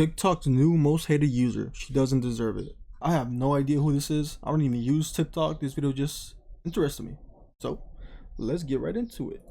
TikTok's new most hated user. She doesn't deserve it. I have no idea who this is. I don't even use TikTok. This video just interested me. So let's get right into it.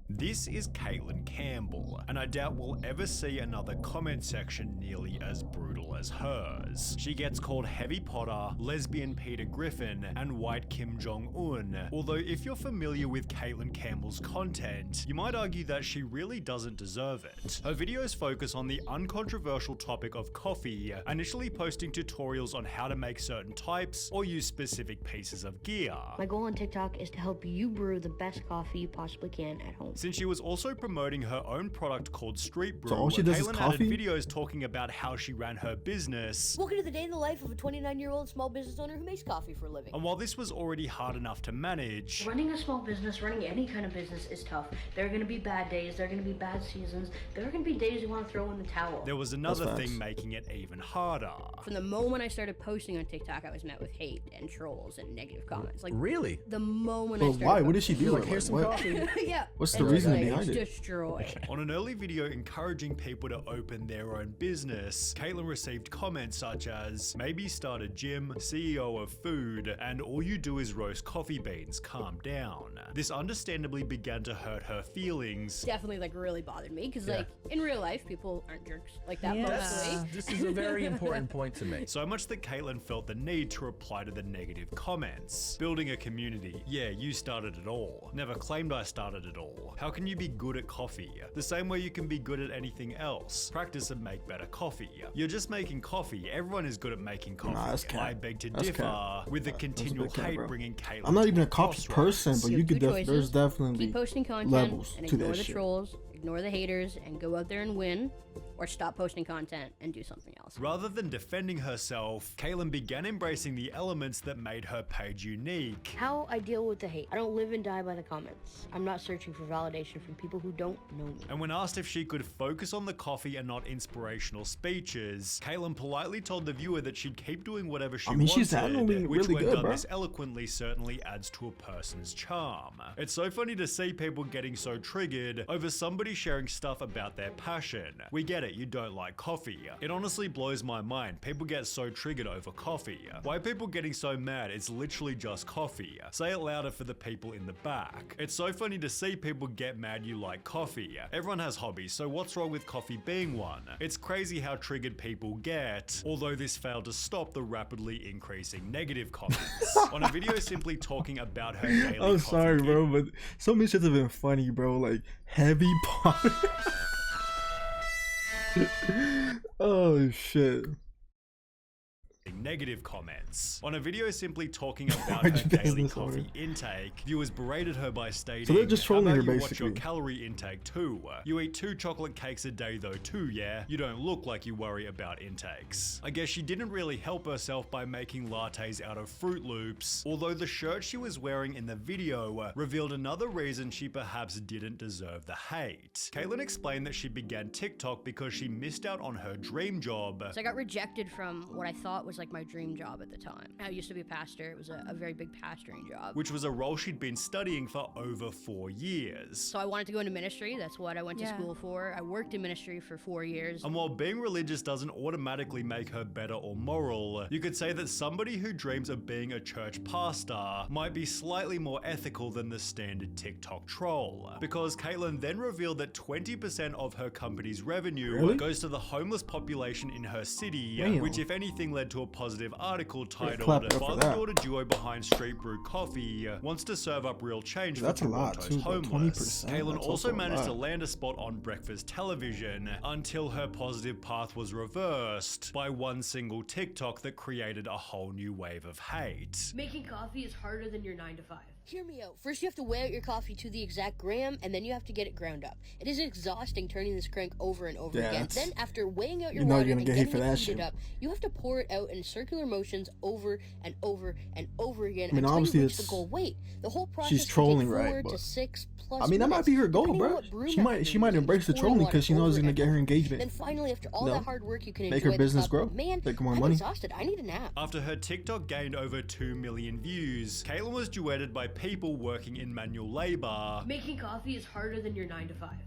This is Caitlin Campbell, and I doubt we'll ever see another comment section nearly as brutal as hers. She gets called Heavy Potter, Lesbian Peter Griffin, and White Kim Jong-un. Although if you're familiar with Caitlin Campbell's content, you might argue that she really doesn't deserve it. Her videos focus on the uncontroversial topic of coffee, initially posting tutorials on how to make certain types or use specific pieces of gear. My goal on TikTok is to help you brew the best coffee you possibly can at home. Since she was also promoting her own product called Street Brew, So all she does is Caitlin coffee? added videos talking about how she ran her business. Welcome to the day in the life of a 29-year-old small business owner who makes coffee for a living. And while this was already hard enough to manage, Running a small business, running any kind of business is tough. There are going to be bad days, there are going to be bad seasons, there are going to be days you want to throw in the towel. there was another That's thing facts. making it even harder. From the moment I started posting on TikTok, I was met with hate and trolls and negative comments. Like Really? the moment I But started. why? What did she do? You're like, Like, here's some what? coffee. Yeah. What's the And reasoning like, behind it? Destroy. On an early video encouraging people to open their own business, Caitlin received comments such as, maybe start a gym, CEO of food, and all you do is roast coffee beans, calm down. This understandably began to hurt her feelings. Definitely like really bothered me because like in real life people aren't jerks like that Yes. mostly. This is a very important point to make. So much that Caitlin felt the need to reply to the negative comments. Building a community. Yeah, you started it all. Never claimed I started it all. How can you be good at coffee? The same way you can be good at anything else. Practice and make better coffee. You're just making coffee. Everyone is good at making coffee. that's cap. I beg to That's differ, cap. with the That's a continual big cap, hate bro. bringing Caitlin I'm not to even a a coffee crossroads. person, but You you have could two choices. there's definitely Keep posting content levels and to ignore that the shit. trolls, ignore the haters, and go out there and win, or stop posting content and do something else. Rather than defending herself, Caitlin began embracing the elements that made her page unique. How I deal with the hate. I don't live and die by the comments. I'm not searching for validation from people who don't know me. And when asked if she could focus on the coffee and not inspirational speeches, Caitlin politely told the viewer that she'd keep doing whatever she I mean, she's wanted, handling which really when good, done bro. this eloquently certainly adds to a person's charm. It's so funny to see people getting so triggered over somebody sharing stuff about their passion. We get it, you don't like coffee. It honestly blows my mind. People get so triggered over coffee. Why are people getting so mad? It's literally just coffee. Say it louder for the people in the back. It's so funny to see people get mad you like coffee. Everyone has hobbies, so what's wrong with coffee being one? It's crazy how triggered people get, although this failed to stop the rapidly increasing negative comments. On a video simply talking about her daily I'm coffee sorry, bro, but so many shits have been funny, bro. Like Heavy Potter. Oh shit. negative comments. On a video simply talking about Why'd her you guys daily this coffee order? intake, viewers berated her by stating, So they're just trolling "How her, about you watch your basically. calorie intake too? You eat 2 chocolate cakes a day though too, yeah? You don't look like you worry about intakes." I guess she didn't really help herself by making lattes out of Fruit Loops, although the shirt she was wearing in the video revealed another reason she perhaps didn't deserve the hate. Caitlin explained that she began TikTok because she missed out on her dream job. So I got rejected from what I thought was like my dream job at the time. I used to be a pastor. It was a very big pastoring job. Which was a role she'd been studying for over 4 years. So I wanted to go into ministry. That's what I went to school for. I worked in ministry for 4 years. And while being religious doesn't automatically make her better or moral, you could say that somebody who dreams of being a church pastor might be slightly more ethical than the standard TikTok troll. Because Caitlin then revealed that 20% of her company's revenue Really? goes to the homeless population in her city, Damn. which if anything led to a positive article titled clap it up for that. "Father-Daughter Duo Behind Street Brew Coffee Wants to Serve Up Real Change That's for a lot, Toronto's too, bro. Homeless." 20%, Caitlin that's also also a managed to lot. land a spot on breakfast television until her positive path was reversed by one single TikTok that created a whole new wave of hate. Making coffee is harder than your 9 to 5. Hear me out. First you have to weigh out your coffee to the exact gram, and then you have to get it ground up. It is exhausting turning this crank over and over Yeah, again. that's- Then after weighing out your you know water you're and gonna get hit getting for it that heated shit. up, you have to pour it out in circular motions over and over and over again mean, until obviously you reach the it's- goal. Wait, the whole process she's can take trolling, 4 right, to but- 6 plus I mean, that might minutes, be her goal, depending on bro. what brew She method might you're using. embrace the Pour trolling water because she knows over it's gonna and get her over. engagement. Then finally, after all No. that hard work, you can Make her enjoy the business cup. grow. Man, Make more I'm money. exhausted. I need a nap. After her TikTok gained over 2 million views, Caitlin was duetted by people working in manual labor, Making coffee is harder than your 9 to 5.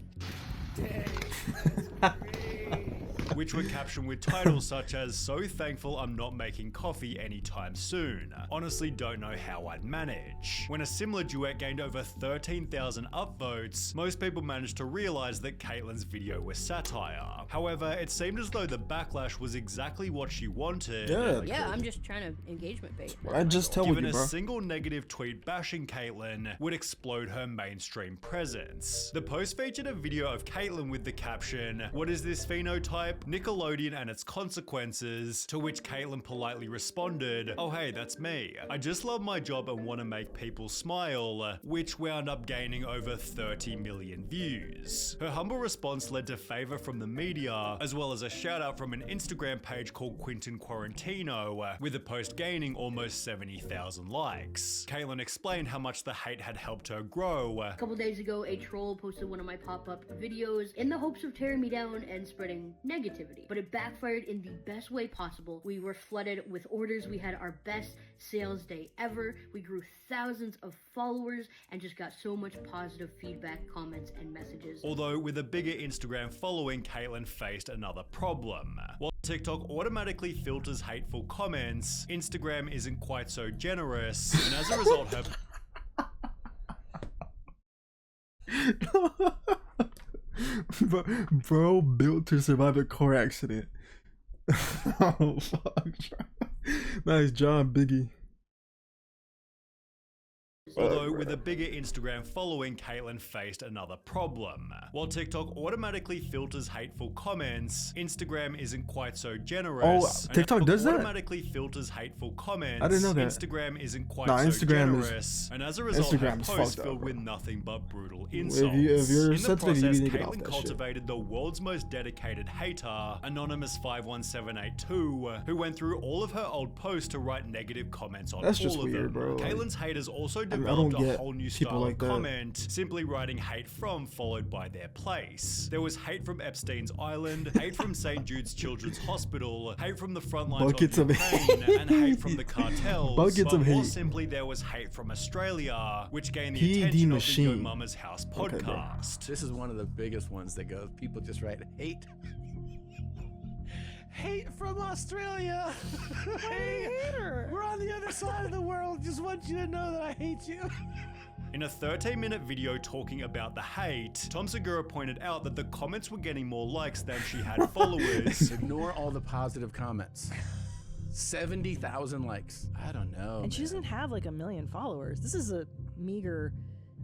which were captioned with titles such as "So thankful I'm not making coffee anytime soon. Honestly don't know how I'd manage." When a similar duet gained over 13,000 upvotes, most people managed to realize that Caitlyn's video was satire. However, it seemed as though the backlash was exactly what she wanted. Yeah, I'm just trying to engagement bait. I just tell Given you, a bro. single negative tweet bashing Caitlyn would explode her mainstream presence. The post featured a video of Caitlyn with the caption, "What is this phenotype? Nickelodeon and its consequences," to which Caitlyn politely responded, "Oh hey, that's me. I just love my job and want to make people smile," which wound up gaining over 30 million views. Her humble response led to favor from the media, as well as a shout out from an Instagram page called Quentin Quarantino, with the post gaining almost 70,000 likes. Caitlyn explained how much the hate had helped her grow. A couple days ago, a troll posted one of my pop-up videos in the hopes of tearing me down and spreading negativity, but it backfired in the best way possible. We were flooded with orders. We had our best sales day ever. We grew thousands of followers and just got so much positive feedback, comments, and messages. Although with a bigger Instagram following, Caitlyn faced another problem. While TikTok automatically filters hateful comments, Instagram isn't quite so generous, and as a result her bro built to survive a car accident. Oh fuck. Nice job, Biggie. Although with a bigger Instagram following, Caitlyn faced another problem. While TikTok automatically filters hateful comments, Instagram isn't quite so generous. Oh, TikTok does that? Automatically filters hateful comments. I didn't know that. Instagram isn't quite Nah, so Instagram is- generous, and as a result, her Instagram is posts fucked up, filled bro. with nothing but brutal If insults. you're In the sensitive, process, you need to get off Caitlyn that shit. cultivated the world's most dedicated hater, Anonymous51782, who went through all of her old posts to write negative comments on That's all just of weird, them. bro. Like, Caitlyn's haters also I developed don't a get whole new people style like of that. comment, simply writing hate from followed by their place. There was hate from Epstein's Island, hate from St. Jude's Children's Hospital, hate from the front lines Buckets of of Ukraine, hate. and hate from the cartels. Buckets but of more hate. simply, there was hate from Australia, which gained the PED attention of the Yo machine. Mama's House Okay, bro. podcast. This is one of the biggest ones that goes. People just write hate. Hate from Australia. We're on the other side of the world. Just want you to know that I hate you. In a 13-minute video talking about the hate, Tom Segura pointed out that the comments were getting more likes than she had followers. Ignore all the positive comments. 70,000 likes. I don't know. And she man. doesn't have like 1 million followers. This is a meager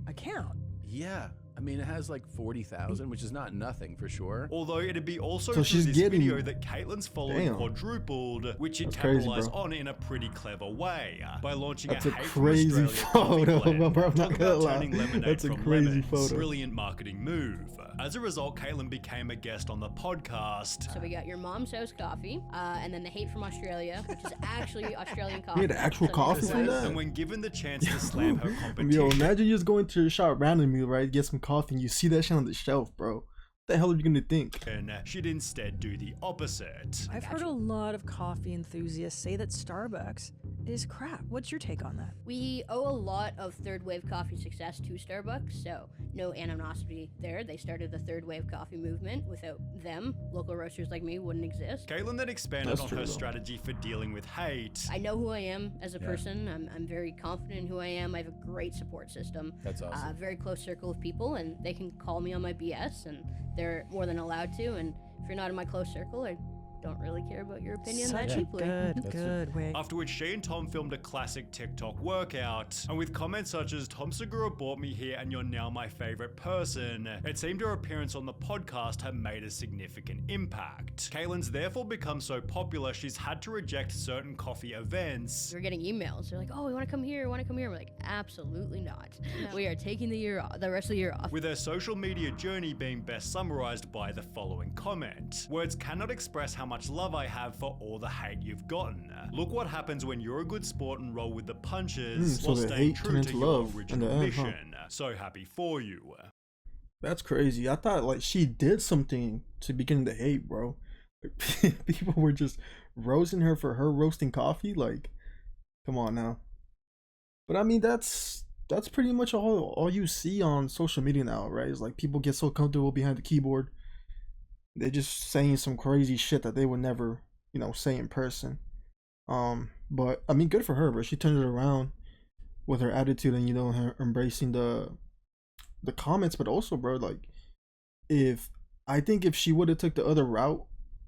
account. Yeah. I mean, it has like 40,000, which is not nothing for sure. Although it'd be also So through she's this getting- video that Caitlyn's following Damn. quadrupled, which she'd That's crazy, capitalize bro. on in a pretty clever way by launching That's a a hate crazy from Australia coffee photo, blend. bro, I'm not Talk gonna about lie. turning lemonade That's a from crazy lemons. photo. Brilliant marketing move. As a result, Caitlyn became a guest on the podcast. So we got your mom's house coffee, and then the hate from Australia, which is actually Australian coffee. had actual So coffee this from is- that? And when given the chance to slam her competition, Yo, imagine you just going to your shop randomly, right? Get some coffee and you see that shit on the shelf, bro. What the hell are you gonna think? she'd instead do the opposite. I've heard a lot of coffee enthusiasts say that Starbucks is crap. What's your take on that? We owe a lot of third wave coffee success to Starbucks, so no animosity there. They started the third wave coffee movement. Without them, local roasters like me wouldn't exist. Caitlyn then expanded That's on true, her though. strategy for dealing with hate. I know who I am as a person. I'm very confident in who I am. I have a great support system. That's awesome. A very close circle of people, and they can call me on my BS, and they're more than allowed to. And if you're not in my close circle, I don't really care about your opinion that Such a deeply. good way. After which she and Tom filmed a classic TikTok workout, and with comments such as "Tom Segura brought me here and you're now my favorite person," it seemed her appearance on the podcast had made a significant impact. Caitlyn's therefore become so popular she's had to reject certain coffee events. We're getting emails. They're like, "Oh, we want to come here. Want to come here?" We're like, "Absolutely not. We are taking the rest of the year off." With her social media journey being best summarized by the following comment: "Words cannot express how much love I have for all the hate you've gotten. Look what happens when you're a good sport and roll with the punches So while the staying hate true turned to into your love in original the end, huh? mission. So happy for you." That's crazy. I thought like she did something to begin the hate, bro. People were just roasting her for her roasting coffee. Like, come on now. But I mean, that's pretty much all you see on social media now, right? It's like people get so comfortable behind the keyboard. they're just saying some crazy shit that they would never, you know, say in person. But I mean, good for her, bro. She turned it around with her attitude and, you know, her embracing the comments. But also, bro, like, if I think if she would have took the other route,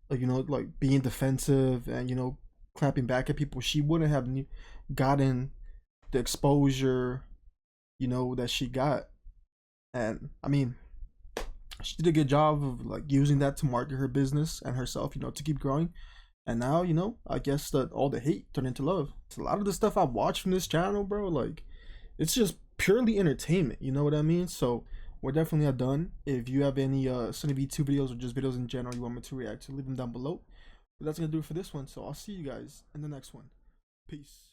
like, you know, like being defensive and, you know, clapping back at people, she wouldn't have gotten the exposure, you know, that she got. And I mean, she did a good job of like using that to market her business and herself, you know, to keep growing. And now, you know, I guess that all the hate turned into love. So a lot of the stuff I watch from this channel, bro, like, it's just purely entertainment. You know what I mean? So we're definitely done. If you have any Sunny V2 videos or just videos in general you want me to react to, leave them down below. But that's gonna do it for this one. So I'll see you guys in the next one. Peace.